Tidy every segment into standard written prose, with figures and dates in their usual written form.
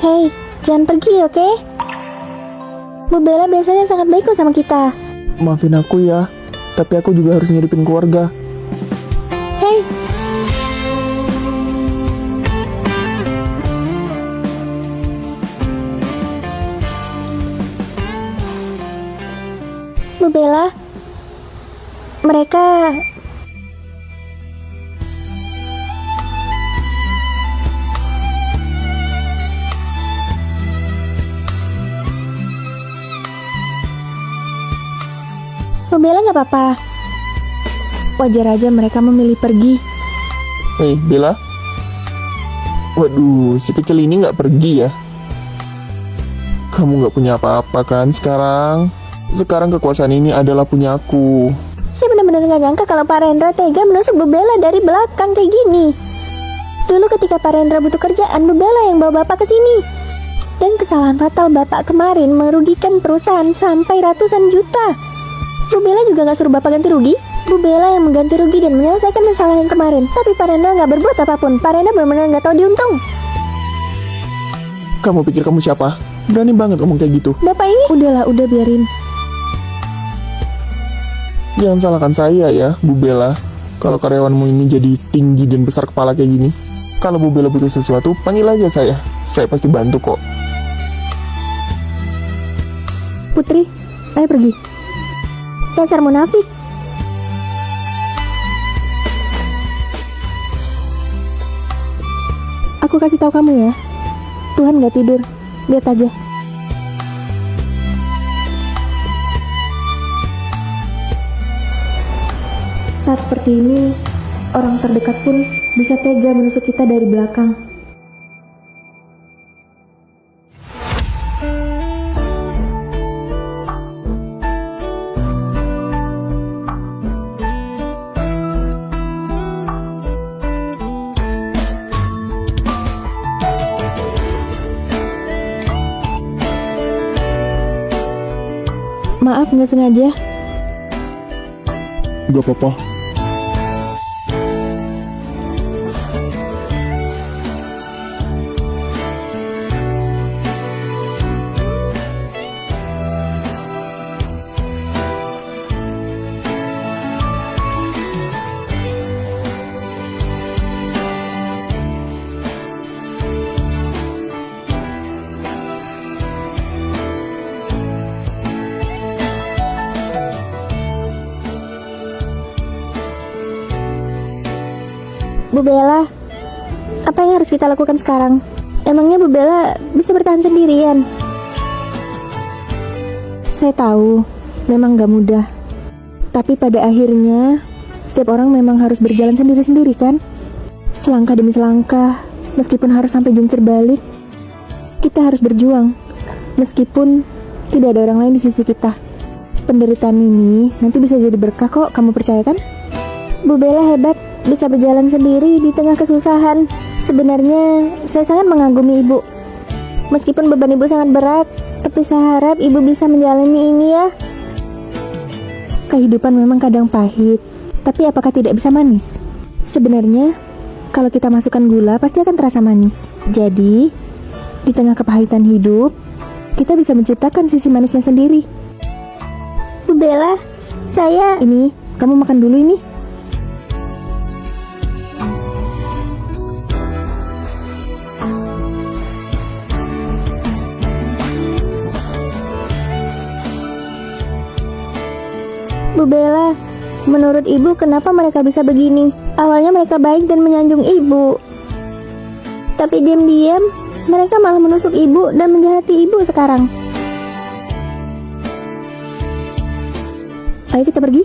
Hei, jangan pergi, oke? Bu Bella biasanya sangat baik kok sama kita. Maafin aku ya, tapi aku juga harus ngidupin keluarga. Hei, Bu Bella, mereka... Bu Bella nggak apa-apa. Wajar aja mereka memilih pergi. Hei, Bella. Waduh, si kecil ini nggak pergi ya? Kamu nggak punya apa-apa kan sekarang? Sekarang kekuasaan ini adalah punya aku. Saya benar-benar nggak nyangka kalau Pak Rendra tega menusuk Bu Bella dari belakang kayak gini. Dulu ketika Pak Rendra butuh kerjaan, Bu Bella yang bawa Bapak ke sini. Dan kesalahan fatal Bapak kemarin merugikan perusahaan sampai ratusan juta. Bu Bella juga nggak suruh Bapak ganti rugi. Bu Bella yang mengganti rugi dan menyelesaikan masalah yang kemarin. Tapi Pak Rendra nggak berbuat apapun. Pak Rendra benar-benar nggak tahu diuntung. Kamu pikir kamu siapa? Berani banget ngomong kayak gitu. Bapak ini udah biarin. Jangan salahkan saya ya, Bu Bella. Kalau karyawanmu ini jadi tinggi dan besar kepala kayak gini. Kalau Bu Bella butuh sesuatu, panggil aja saya. Saya pasti bantu kok. Putri, ayo pergi. Dasar munafik. Aku kasih tahu kamu ya, Tuhan gak tidur. Lihat aja. Saat seperti ini, orang terdekat pun bisa tega menusuk kita dari belakang. Maaf, nggak sengaja. Gak apa-apa. Bu Bella, apa yang harus kita lakukan sekarang? Emangnya Bu Bella bisa bertahan sendirian? Saya tahu, memang gak mudah. Tapi pada akhirnya, setiap orang memang harus berjalan sendiri-sendiri kan? Selangkah demi selangkah, meskipun harus sampai jungkir balik, kita harus berjuang. Meskipun tidak ada orang lain di sisi kita. Penderitaan ini nanti bisa jadi berkah kok, kamu percaya kan? Bu Bella hebat, bisa berjalan sendiri di tengah kesusahan. Sebenarnya saya sangat mengagumi ibu. Meskipun beban ibu sangat berat, tapi saya harap ibu bisa menjalani ini ya. Kehidupan memang kadang pahit, tapi apakah tidak bisa manis? Sebenarnya kalau kita masukkan gula pasti akan terasa manis. Jadi di tengah kepahitan hidup, kita bisa menciptakan sisi manisnya sendiri. Bu Bella, saya... Ini, kamu makan dulu ini. Bu Bella, menurut ibu kenapa mereka bisa begini? Awalnya mereka baik dan menyanjung ibu. Tapi diam-diam, mereka malah menusuk ibu dan menjahati ibu sekarang. Ayo kita pergi.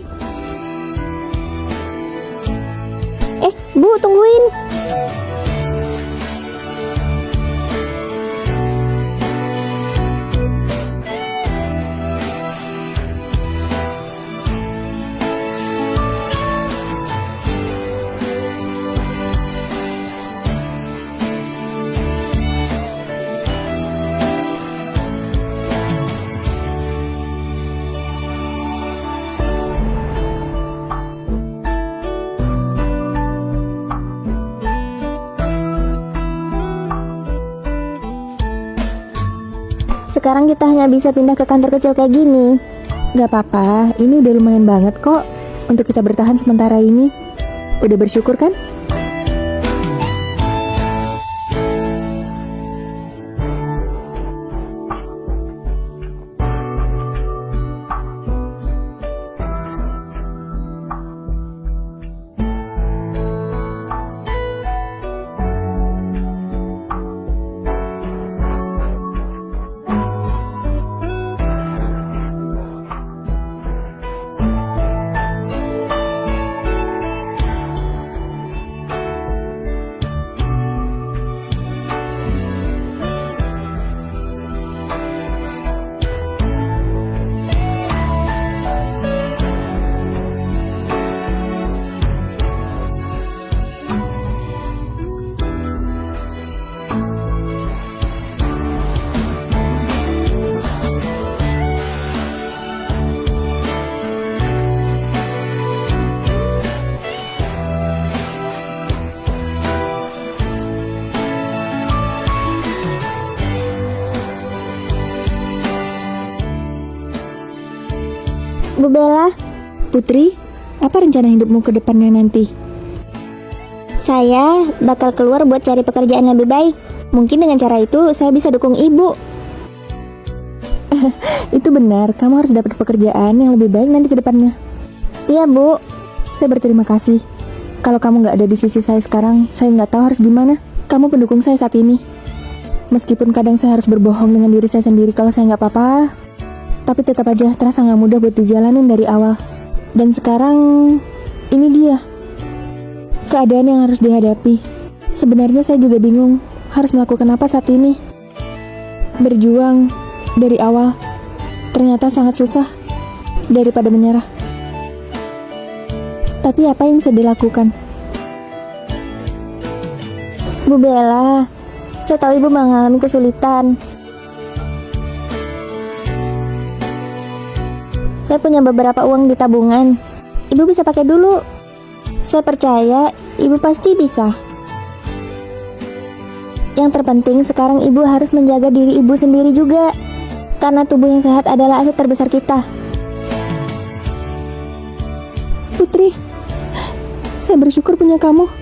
Bu, tungguin. Sekarang kita hanya bisa pindah ke kantor kecil kayak gini. Gak apa-apa, ini udah lumayan banget kok untuk kita bertahan sementara ini. Udah bersyukur kan? Bu Bella, Putri, apa rencana hidupmu ke depannya nanti? saya bakal keluar buat cari pekerjaan lebih baik. Mungkin dengan cara itu saya bisa dukung ibu. Itu benar, kamu harus dapat pekerjaan yang lebih baik nanti ke depannya. Iya Bu. Saya berterima kasih. Kalau kamu nggak ada di sisi saya sekarang, saya nggak tahu harus gimana. Kamu pendukung saya saat ini. Meskipun kadang saya harus berbohong dengan diri saya sendiri kalau saya nggak apa-apa, tapi tetap aja terasa nggak mudah buat dijalanin dari awal. Dan sekarang, ini dia. Keadaan yang harus dihadapi. Sebenarnya saya juga bingung harus melakukan apa saat ini. Berjuang dari awal ternyata sangat susah daripada menyerah. Tapi apa yang bisa dilakukan? Bu Bella, saya tahu ibu mengalami kesulitan. Saya punya beberapa uang di tabungan. Ibu bisa pakai dulu. Saya percaya ibu pasti bisa. Yang terpenting sekarang ibu harus menjaga diri ibu sendiri juga. Karena tubuh yang sehat adalah aset terbesar kita. Putri, saya bersyukur punya kamu.